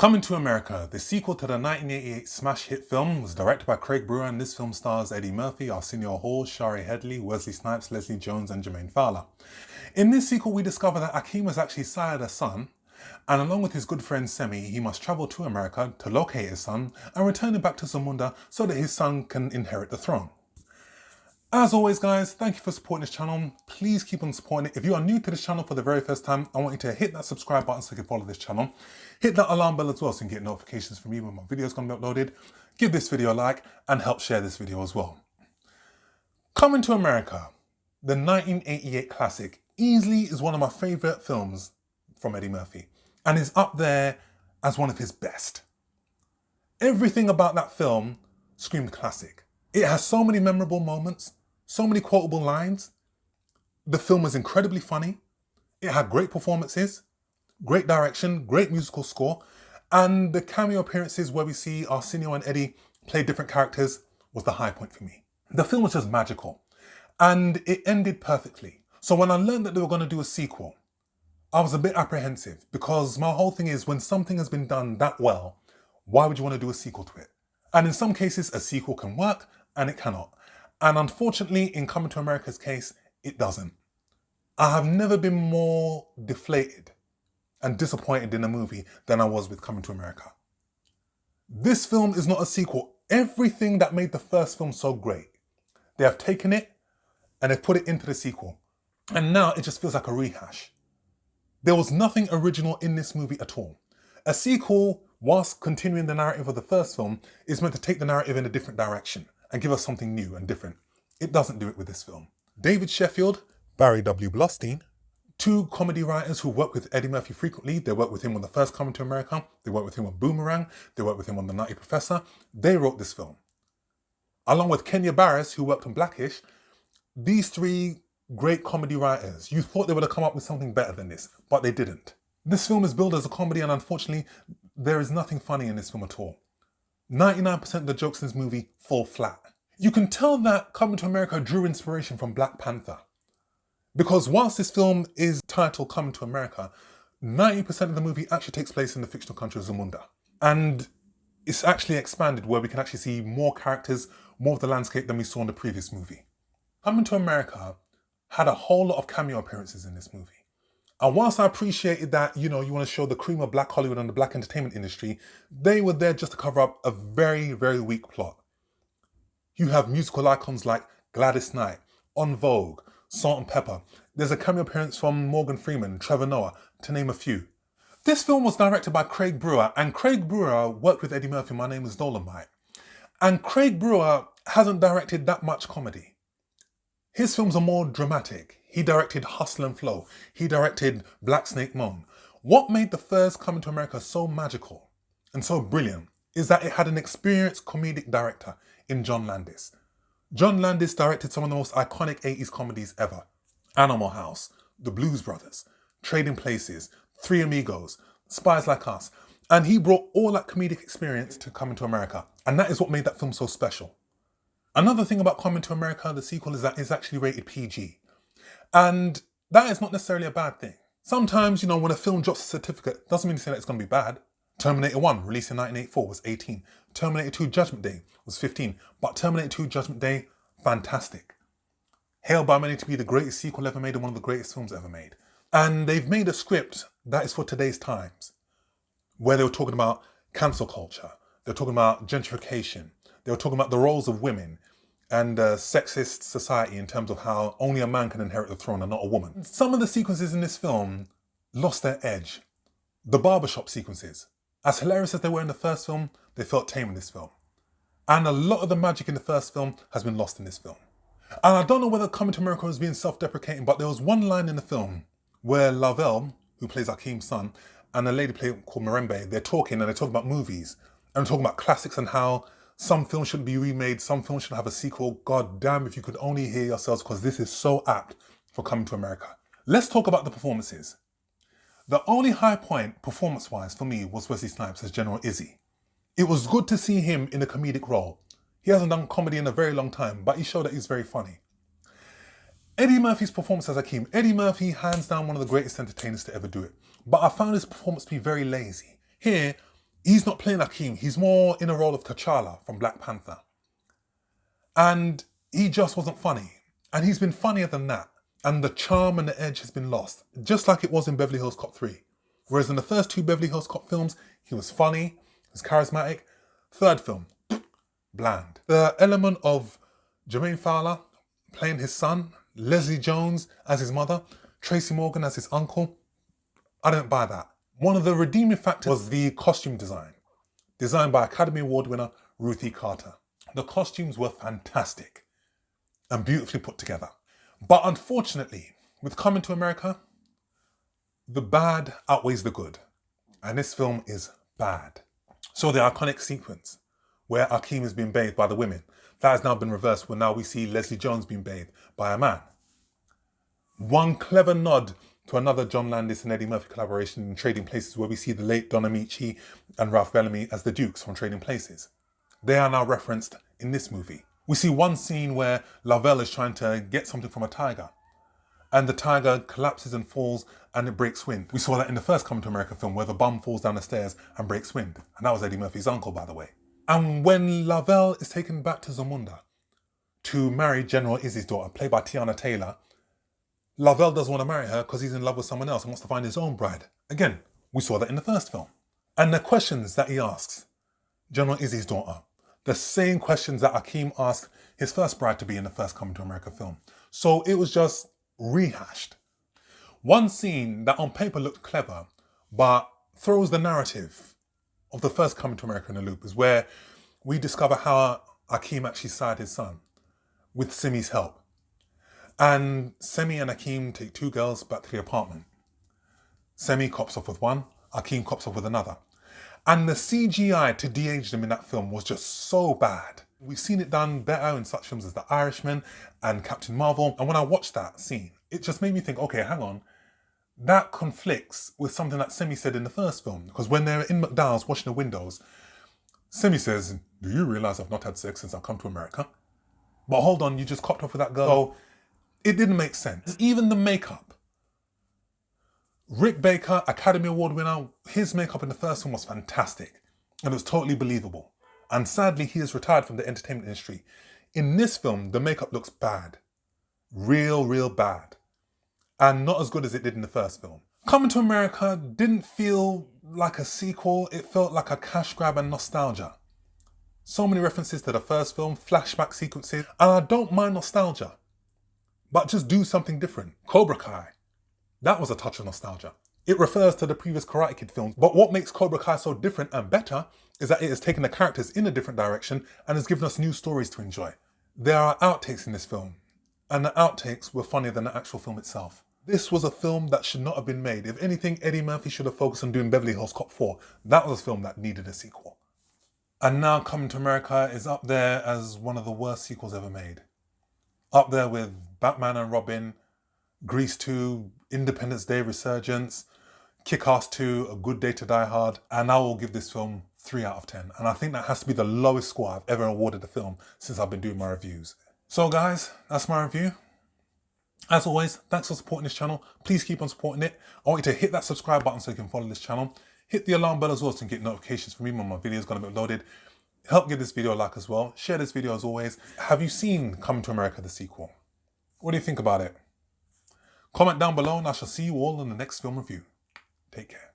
Coming to America, the sequel to the 1988 smash hit film, was directed by Craig Brewer, and this film stars Eddie Murphy, Arsenio Hall, Shari Headley, Wesley Snipes, Leslie Jones and Jermaine Fowler. In this sequel we discover that Akeem has actually sired a son, and along with his good friend Semi, he must travel to America to locate his son and return him back to Zamunda so that his son can inherit the throne. As always guys, thank you for supporting this channel. Please keep on supporting it. If you are new to this channel for the very first time, I want you to hit that subscribe button so you can follow this channel. Hit that alarm bell as well so you can get notifications from me when my videos going to be uploaded. Give this video a like and help share this video as well. Coming to America, the 1988 classic, easily is one of my favourite films from Eddie Murphy and is up there as one of his best. Everything about that film screamed classic. It has so many memorable moments, so many quotable lines. The film was incredibly funny. It had great performances, great direction, great musical score, and the cameo appearances where we see Arsenio and Eddie play different characters was the high point for me. The film was just magical and it ended perfectly. So when I learned that they were going to do a sequel, I was a bit apprehensive because my whole thing is when something has been done that well, why would you want to do a sequel to it? And in some cases, a sequel can work and it cannot. And unfortunately, in Coming to America's case, it doesn't. I have never been more deflated and disappointed in a movie than I was with Coming to America. This film is not a sequel. Everything that made the first film so great, they have taken it and they've put it into the sequel. And now it just feels like a rehash. There was nothing original in this movie at all. A sequel, whilst continuing the narrative of the first film, is meant to take the narrative in a different direction and give us something new and different. It doesn't do it with this film. David Sheffield, Barry W. Blostein, two comedy writers who work with Eddie Murphy frequently. They worked with him on the first Coming to America, they worked with him on Boomerang, they worked with him on The Nutty Professor. They wrote this film. Along with Kenya Barris, who worked on Blackish, these three great comedy writers, you thought they would have come up with something better than this, but they didn't. This film is billed as a comedy and unfortunately, there is nothing funny in this film at all. 99% of the jokes in this movie fall flat. You can tell that Coming to America drew inspiration from Black Panther. Because whilst this film is titled Coming to America, 90% of the movie actually takes place in the fictional country of Zamunda. And it's actually expanded where we can actually see more characters, more of the landscape than we saw in the previous movie. Coming to America had a whole lot of cameo appearances in this movie. And whilst I appreciated that, you want to show the cream of Black Hollywood and the Black entertainment industry, they were there just to cover up a very, very weak plot. You have musical icons like Gladys Knight, En Vogue, Salt and Pepper. There's a cameo appearance from Morgan Freeman, Trevor Noah, to name a few. This film was directed by Craig Brewer, and Craig Brewer worked with Eddie Murphy, My Name is Dolomite. And Craig Brewer hasn't directed that much comedy. His films are more dramatic. He directed Hustle and Flow. He directed Black Snake Moan. What made the first Coming to America so magical and so brilliant is that it had an experienced comedic director in John Landis. John Landis directed some of the most iconic 80s comedies ever. Animal House, The Blues Brothers, Trading Places, Three Amigos, Spies Like Us. And he brought all that comedic experience to Coming to America. And that is what made that film so special. Another thing about Coming to America, the sequel, is that it's actually rated PG. And that is not necessarily a bad thing. Sometimes, when a film drops a certificate, doesn't mean to say that it's going to be bad. Terminator 1, released in 1984, was 18. Terminator 2 Judgment Day was 15. But Terminator 2 Judgment Day, fantastic. Hailed by many to be the greatest sequel ever made and one of the greatest films ever made. And they've made a script that is for today's times, where they were talking about cancel culture. They were talking about gentrification. They were talking about the roles of women and sexist society in terms of how only a man can inherit the throne and not a woman. Some of the sequences in this film lost their edge. The barbershop sequences, as hilarious as they were in the first film, they felt tame in this film. And a lot of the magic in the first film has been lost in this film. And I don't know whether Coming to America was being self-deprecating, but there was one line in the film where Lavelle, who plays Akeem's son, and a lady called Mirembe, they're talking and they're talking about movies and they're talking about classics and how some films shouldn't be remade, some films should have a sequel. God damn, if you could only hear yourselves, because this is so apt for Coming to America. Let's talk about the performances. The only high point, performance-wise, for me was Wesley Snipes as General Izzy. It was good to see him in a comedic role. He hasn't done comedy in a very long time, but he showed that he's very funny. Eddie Murphy's performance as Akeem. Eddie Murphy, hands down one of the greatest entertainers to ever do it. But I found his performance to be very lazy. Here, He's not playing Akeem, he's more in a role of T'Challa from Black Panther. And he just wasn't funny. And he's been funnier than that. And the charm and the edge has been lost, just like it was in Beverly Hills Cop 3. Whereas in the first 2 Beverly Hills Cop films, he was funny, he was charismatic. Third film, bland. The element of Jermaine Fowler playing his son, Leslie Jones as his mother, Tracy Morgan as his uncle, I didn't buy that. One of the redeeming factors was the costume design, designed by Academy Award winner Ruthie Carter. The costumes were fantastic and beautifully put together. But unfortunately, with Coming to America, the bad outweighs the good. And this film is bad. So the iconic sequence where Akeem is being bathed by the women, that has now been reversed when now we see Leslie Jones being bathed by a man. One clever nod to another John Landis and Eddie Murphy collaboration in Trading Places, where we see the late Don Amici and Ralph Bellamy as the Dukes from Trading Places. They are now referenced in this movie. We see one scene where Lavelle is trying to get something from a tiger, and the tiger collapses and falls and it breaks wind. We saw that in the first Coming to America film where the bum falls down the stairs and breaks wind. And that was Eddie Murphy's uncle, by the way. And when Lavelle is taken back to Zamunda to marry General Izzy's daughter, played by Tiana Taylor, Lavelle doesn't want to marry her because he's in love with someone else and wants to find his own bride. Again, we saw that in the first film. And the questions that he asks General Izzy's daughter, the same questions that Akeem asked his first bride to be in the first Coming to America film. So it was just rehashed. One scene that on paper looked clever, but throws the narrative of the first Coming to America in a loop, is where we discover how Akeem actually sired his son with Simi's help. And Semi and Akeem take 2 girls back to the apartment. Semi cops off with one, Akeem cops off with another. And the CGI to de-age them in that film was just so bad. We've seen it done better in such films as The Irishman and Captain Marvel. And when I watched that scene, it just made me think, okay, hang on. That conflicts with something that Semi said in the first film. Because when they're in McDowell's washing the windows, Semi says, "Do you realize I've not had sex since I've come to America?" But hold on, you just copped off with that girl. So it didn't make sense. Even the makeup. Rick Baker, Academy Award winner, his makeup in the first one was fantastic. And it was totally believable. And sadly, he is retired from the entertainment industry. In this film, the makeup looks bad. Real bad. And not as good as it did in the first film. Coming to America didn't feel like a sequel. It felt like a cash grab and nostalgia. So many references to the first film, flashback sequences. And I don't mind nostalgia. But just do something different. Cobra Kai. That was a touch of nostalgia. It refers to the previous Karate Kid films, but what makes Cobra Kai so different and better is that it has taken the characters in a different direction and has given us new stories to enjoy. There are outtakes in this film, and the outtakes were funnier than the actual film itself. This was a film that should not have been made. If anything, Eddie Murphy should have focused on doing Beverly Hills Cop 4. That was a film that needed a sequel. And now Coming to America is up there as one of the worst sequels ever made. Up there with Batman and Robin, Grease 2, Independence Day Resurgence, Kick-Ass 2, A Good Day to Die Hard, and I will give this film 3 out of 10. And I think that has to be the lowest score I've ever awarded a film since I've been doing my reviews. So guys, that's my review. As always, thanks for supporting this channel. Please keep on supporting it. I want you to hit that subscribe button so you can follow this channel. Hit the alarm bell as well so you can get notifications from me when my video is going to be uploaded. Help give this video a like as well. Share this video as always. Have you seen Coming to America, the sequel? What do you think about it? Comment down below and I shall see you all in the next film review. Take care.